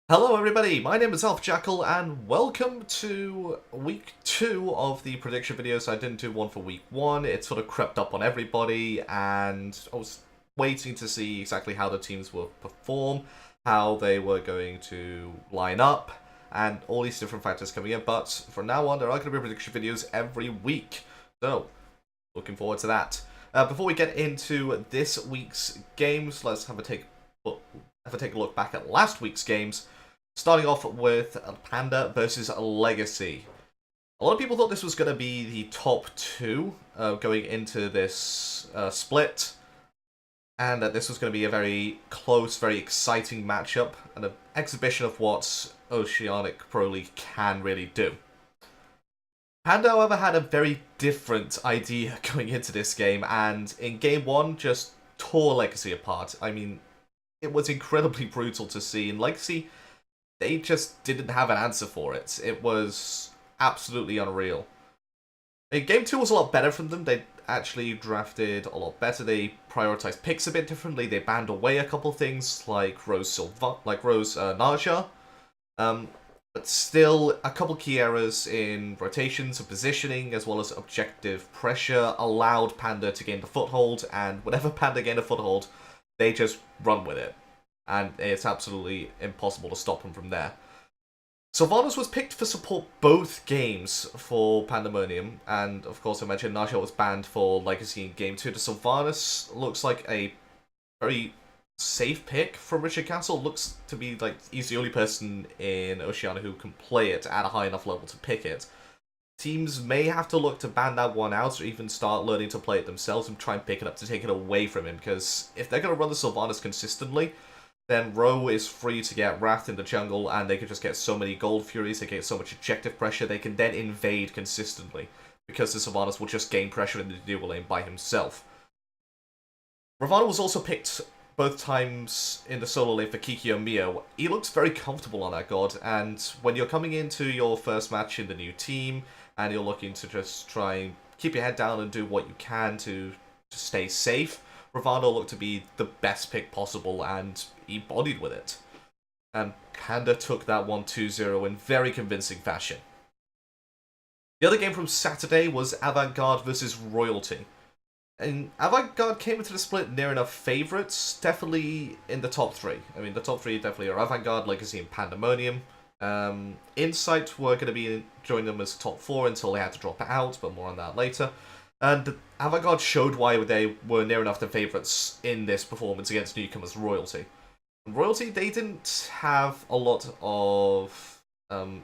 Hello everybody, my name is Jackal and welcome to week 2 of the prediction videos. I didn't do one for week 1, it sort of crept up on everybody and I was waiting to see exactly how the teams will perform, how they were going to line up, and all these different factors coming in. But from now on there are going to be prediction videos every week, so looking forward to that. Before we get into this week's games, let's have a look back at last week's games. Starting off with Panda versus Legacy. A lot of people thought this was going to be the top two going into this split, and that this was going to be a very close, very exciting matchup, and an exhibition of what Oceanic Pro League can really do. Panda, however, had a very different idea going into this game, and in game one, just tore Legacy apart. I mean, it was incredibly brutal to see, and Legacy, they just didn't have an answer for it. It was absolutely unreal. Game 2 was a lot better from them. They actually drafted a lot better. They prioritized picks a bit differently. They banned away a couple things like Rose Naja. But still, a couple key errors in rotations and positioning, as well as objective pressure, allowed Panda to gain the foothold, and whenever Panda gained a foothold, they just run with it. And it's absolutely impossible to stop him from there. Sylvanas was picked for support both games for Pandemonium, and of course I mentioned Naja was banned for Legacy in Game 2. The Sylvanas looks like a very safe pick from Richard Castle. Looks to be like he's the only person in Oceania who can play it at a high enough level to pick it. Teams may have to look to ban that one out, or even start learning to play it themselves and try and pick it up to take it away from him, because if they're going to run the Sylvanas consistently, then Ro is free to get Wrath in the jungle, and they can just get so many Gold Furies, they get so much objective pressure, they can then invade consistently, because the Sylvanas will just gain pressure in the dual lane by himself. Ravana was also picked both times in the solo lane for Kikyo Mio. He looks very comfortable on that god, and when you're coming into your first match in the new team, and you're looking to just try and keep your head down and do what you can to stay safe, Ravana looked to be the best pick possible, and he bodied with it. And Panda took that one 2-0 in very convincing fashion. The other game from Saturday was Avant-Garde versus Royalty. And Avant-Garde came into the split near enough favourites, definitely in the top three. I mean, the top three definitely are Avant-Garde, Legacy, and Pandemonium. Insight were going to be joining them as top four until they had to drop out, but more on that later. And Avant-Garde showed why they were near enough the favourites in this performance against newcomers Royalty. Royalty, they didn't have a lot of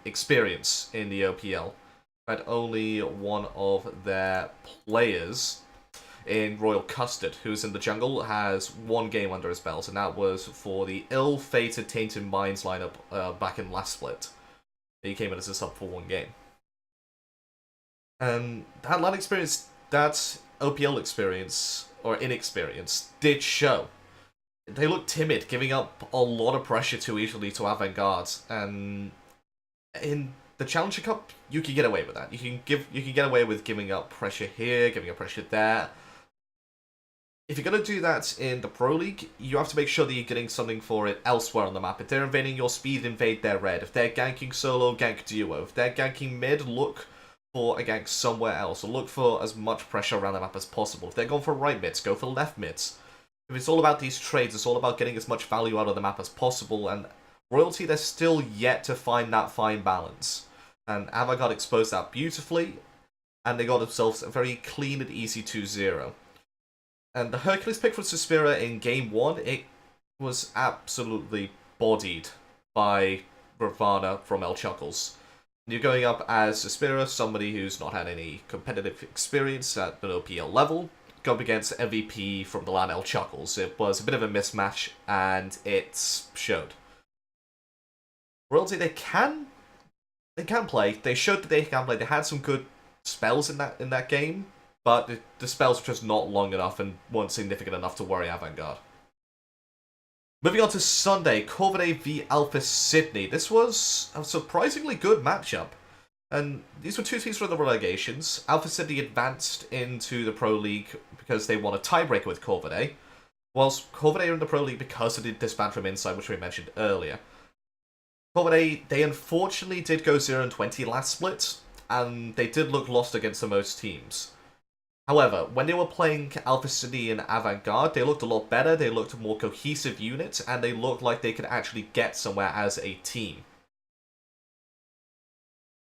experience in the OPL. But only one of their players in Royal Custard, who's in the jungle, has one game under his belt, and that was for the ill-fated Tainted Minds lineup back in last split. He came in as a sub for one game. And that LAN experience, that OPL experience, or inexperience, did show. They looked timid, giving up a lot of pressure too easily to Avant-Garde, and in the Challenger Cup, you can get away with that. You can get away with giving up pressure here, giving up pressure there. If you're going to do that in the Pro League, you have to make sure that you're getting something for it elsewhere on the map. If they're invading your speed, invade their red. If they're ganking solo, gank duo. If they're ganking mid, look for a gank somewhere else. Or look for as much pressure around the map as possible. If they're going for right mids, go for left mids. If it's all about these trades, it's all about getting as much value out of the map as possible. And Royalty, they're still yet to find that fine balance. And Avant-Garde exposed that beautifully. And they got themselves a very clean and easy 2-0. And the Hercules pick for Suspira in Game 1, it was absolutely bodied by Ravana from El Chuckles. You're going up as Suspira, somebody who's not had any competitive experience at an OPL level, go up against MVP from the LAN El Chuckles. It was a bit of a mismatch, and it showed. Royalty, they can play. They showed that they can play. They had some good spells in that game, but the spells were just not long enough and weren't significant enough to worry Avant-Garde. Moving on to Sunday, Corvidae v Alpha Sydney. This was a surprisingly good matchup. And these were two teams from the relegations. Alpha Sydney advanced into the Pro League because they won a tiebreaker with Corvidae, whilst Corvidae are in the Pro League because of the disband from Inside, which we mentioned earlier. Corvidae, they unfortunately did go 0-20 last split, and they did look lost against the most teams. However, when they were playing Alpha City and Avant-Garde, they looked a lot better, they looked a more cohesive unit, and they looked like they could actually get somewhere as a team.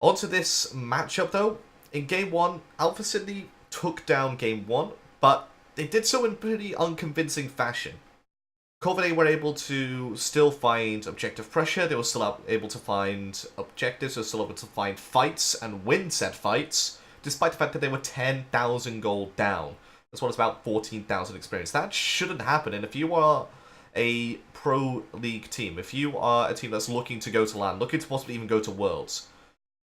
Onto this matchup though, in Game 1, Alpha City took down Game 1, but they did so in pretty unconvincing fashion. Corvidae were able to still find objective pressure, they were still able to find objectives, they were still able to find fights and win said fights, despite the fact that they were 10,000 gold down, as well as about 14,000 experience. That shouldn't happen, and if you are a pro league team, if you are a team that's looking to go to LAN, looking to possibly even go to Worlds,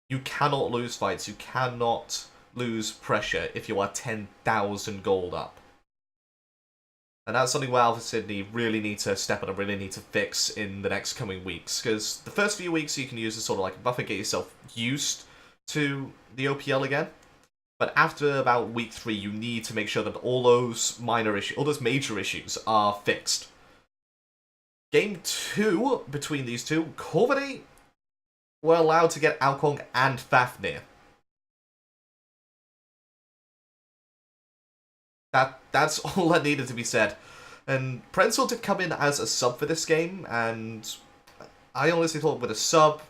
you cannot lose fights, you cannot lose pressure if you are 10,000 gold up. And that's something where Alpha Sydney really need to step up and really need to fix in the next coming weeks. Because the first few weeks you can use as sort of like a buffer, get yourself used to the OPL again. But after about week 3, you need to make sure that all those minor issues, all those major issues are fixed. Game 2 between these two, Corvidae were allowed to get Alkong and Fafnir. That's all that needed to be said. And Prenzel did come in as a sub for this game, and I honestly thought with a sub,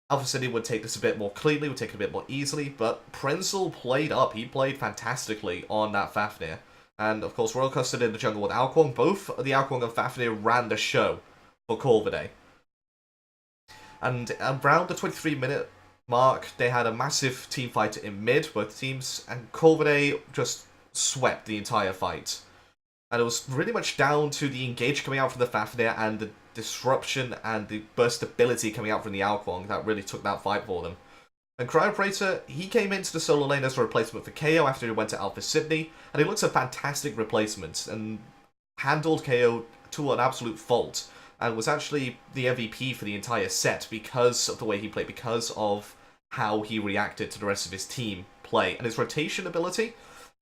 Alpha City would take this a bit more cleanly, would take it a bit more easily, but Prenzel played up. He played fantastically on that Fafnir. And of course, Royal Custard in the jungle with Alkong. Both the Alkong and Fafnir ran the show for Corvidae. And around the 23-minute mark, they had a massive team fight in mid, both teams, and Corvidae just swept the entire fight. And it was really much down to the engage coming out from the Fafnir and the disruption and the burstability coming out from the Alkong that really took that fight for them. And Cryoprator, he came into the solo lane as a replacement for KO after he went to Alpha Sydney, and he looks a fantastic replacement and handled KO to an absolute fault, and was actually the MVP for the entire set because of the way he played, because of how he reacted to the rest of his team play, and his rotation ability,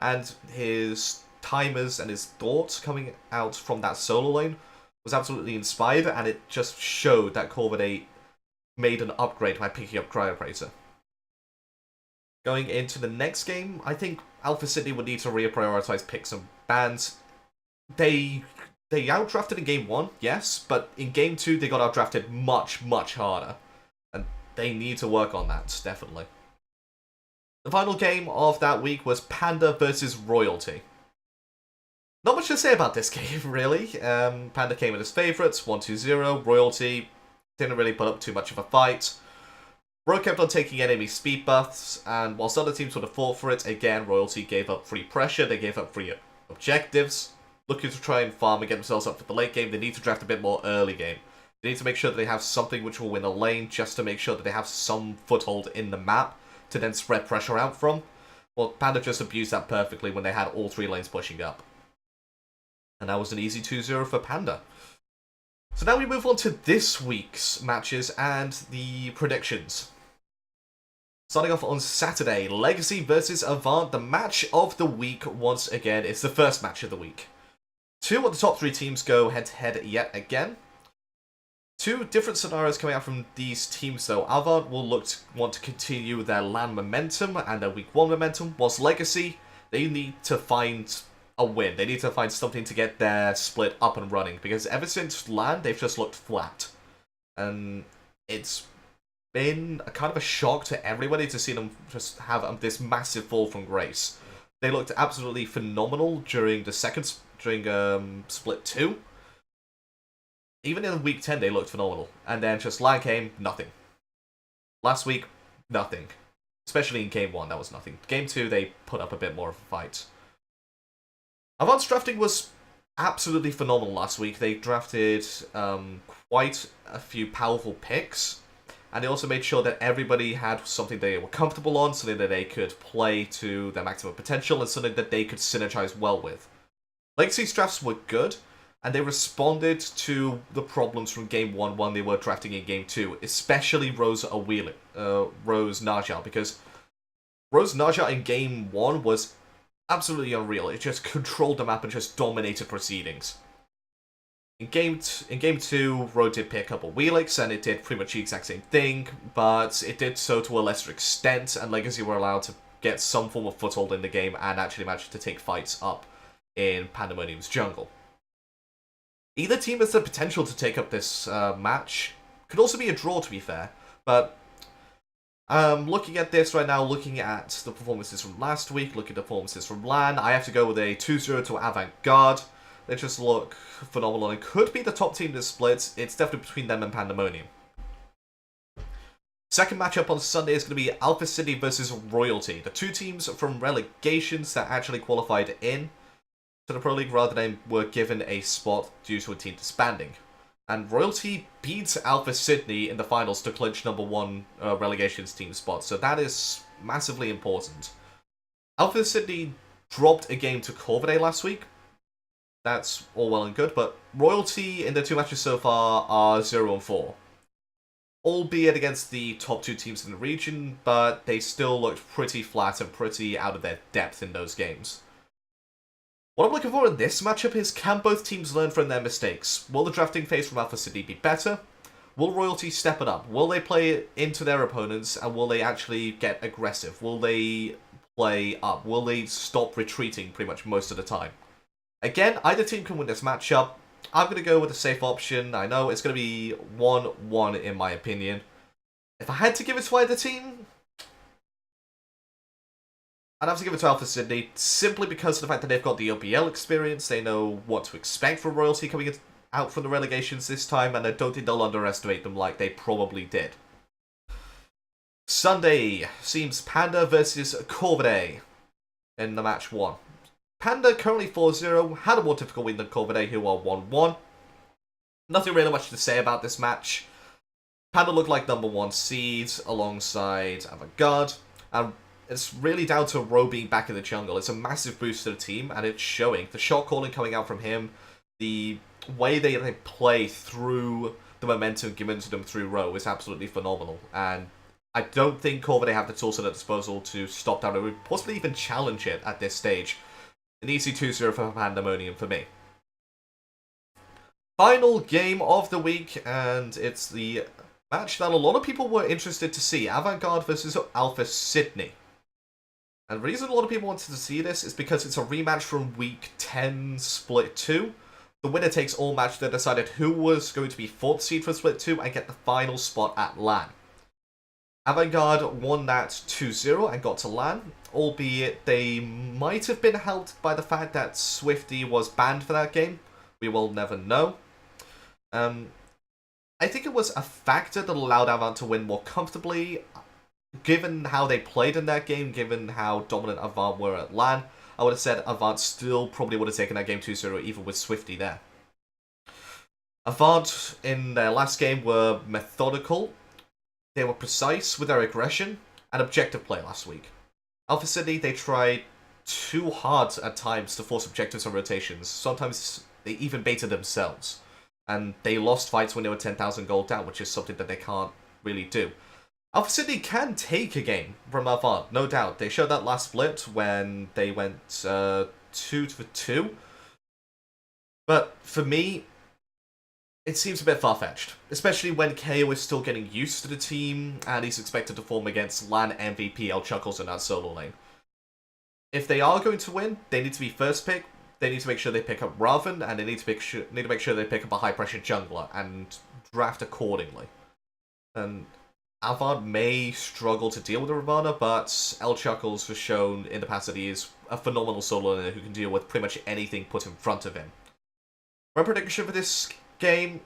and his timers and his thoughts coming out from that solo lane was absolutely inspired, and it just showed that Corvidae made an upgrade by picking up Cryoprator. Going into the next game, I think Alpha City would need to reprioritize picks and bans. They outdrafted in Game 1, yes, but in Game 2 they got outdrafted much, much harder. And they need to work on that, definitely. The final game of that week was Panda versus Royalty. Not much to say about this game, really. Panda came in as favourites, 1-2-0. Royalty didn't really put up too much of a fight. Ro kept on taking enemy speed buffs, and whilst other teams would have fought for it, again, Royalty gave up free pressure, they gave up free objectives. Looking to try and farm and get themselves up for the late game, they need to draft a bit more early game. They need to make sure that they have something which will win a lane, just to make sure that they have some foothold in the map to then spread pressure out from. Well, Panda just abused that perfectly when they had all 3 lanes pushing up. And that was an easy 2-0 for Panda. So now we move on to this week's matches and the predictions. Starting off on Saturday, Legacy versus Avant, the match of the week once again. It's the first match of the week. 2 of the top 3 teams go head-to-head yet again. 2 different scenarios coming out from these teams though. Avant will want to continue their LAN momentum and their week 1 momentum, whilst Legacy, they need to find a win. They need to find something to get their split up and running, because ever since LAN, they've just looked flat. And it's been a kind of a shock to everybody to see them just have this massive fall from grace. They looked absolutely phenomenal during the Split 2. Even in week 10, they looked phenomenal. And then just LAN came, nothing. Last week, nothing. Especially in Game 1, that was nothing. Game 2, they put up a bit more of a fight. Avant's drafting was absolutely phenomenal last week. They drafted quite a few powerful picks. And they also made sure that everybody had something they were comfortable on, something that they could play to their maximum potential, and something that they could synergize well with. Legacy's drafts were good, and they responded to the problems from Game 1 when they were drafting in Game 2, especially Rose Naja, because Rose Naja in Game 1 was absolutely unreal. It just controlled the map and just dominated proceedings. In game two, Road did pick up a Wheelix, and it did pretty much the exact same thing, but it did so to a lesser extent, and Legacy were allowed to get some form of foothold in the game and actually managed to take fights up in Pandemonium's jungle. Either team has the potential to take up this match. Could also be a draw, to be fair, but looking at this right now, looking at the performances from last week, looking at the performances from LAN, I have to go with a 2-0 to Avant-Garde. They just look phenomenal and could be the top team this split. It's definitely between them and Pandemonium. Second matchup on Sunday is going to be Alpha City versus Royalty, the two teams from relegations that actually qualified in to the Pro League rather than were given a spot due to a team disbanding. And Royalty beats Alpha Sydney in the finals to clinch number one relegations team spot, so that is massively important. Alpha Sydney dropped a game to Corvidae last week. That's all well and good, but Royalty in the two matches so far are 0-4. Albeit against the top two teams in the region, but they still looked pretty flat and pretty out of their depth in those games. What I'm looking for in this matchup is, can both teams learn from their mistakes? Will the drafting phase from Alpha City be better? Will Royalty step it up? Will they play into their opponents, and will they actually get aggressive? Will they play up? Will they stop retreating pretty much most of the time? Again, either team can win this matchup. I'm going to go with a safe option. I know it's going to be 1-1 in my opinion. If I had to give it to either team, I'd have to give it to Alpha Sydney, simply because of the fact that they've got the OPL experience. They know what to expect from Royalty coming out from the relegations this time, and I don't think they'll underestimate them like they probably did. Sunday seems Panda versus Corvidae in the match 1. Panda currently 4-0, had a more difficult win than Corvidae, who are 1-1. Nothing really much to say about this match. Panda looked like number 1 seeds alongside Avant-Garde, and it's really down to Ro being back in the jungle. It's a massive boost to the team, and it's showing. The shot calling coming out from him, the way they play through the momentum given to them through Ro is absolutely phenomenal, and I don't think Corvidae have the tools at their disposal to stop that or possibly even challenge it at this stage. An easy 2-0 for Pandemonium for me. Final game of the week, and it's the match that a lot of people were interested to see. Avant-Garde versus Alpha Sydney. And the reason a lot of people wanted to see this is because it's a rematch from Week 10 Split 2. The winner takes all match that decided who was going to be 4th seed for Split 2 and get the final spot at LAN. Avant-Garde won that 2-0 and got to LAN, albeit they might have been helped by the fact that Swifty was banned for that game. We will never know. I think it was a factor that allowed Avant to win more comfortably. Given how they played in that game, given how dominant Avant were at LAN, I would have said Avant still probably would have taken that game 2-0 even with Swifty there. Avant in their last game were methodical. They were precise with their aggression and objective play last week. Alpha City, they tried too hard at times to force objectives on rotations. Sometimes they even baited themselves. And they lost fights when they were 10,000 gold down, which is something that they can't really do. Alpha City can take a game from Avant, no doubt. They showed that last split when they went 2-2. But for me, it seems a bit far-fetched, especially when KO is still getting used to the team, and he's expected to form against LAN MVP El Chuckles in that solo lane. If they are going to win, they need to be first pick, they need to make sure they pick up Raven, and they need to make sure they pick up a high-pressure jungler, and draft accordingly. And Avant may struggle to deal with the Ravana, but El Chuckles has shown in the past that he is a phenomenal solo laner who can deal with pretty much anything put in front of him. My prediction for this game,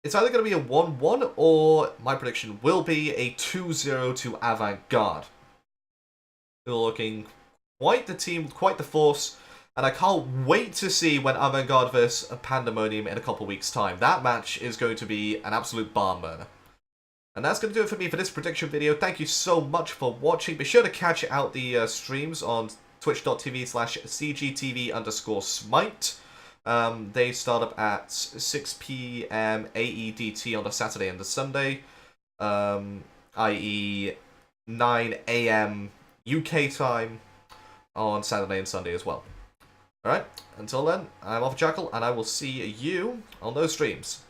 it's either going to be a 1-1 or my prediction will be a 2-0 to Avant-Garde. They're looking quite the team, quite the force, and I can't wait to see when Avant-Garde vs Pandemonium in a couple weeks' time. That match is going to be an absolute barn burner. And that's going to do it for me for this prediction video. Thank you so much for watching. Be sure to catch out the streams on twitch.tv/cgtv_smite. They start up at 6 PM AEDT on the Saturday and the Sunday, i.e. 9 AM UK time on Saturday and Sunday as well. Alright, until then, I'm off Jackal, and I will see you on those streams.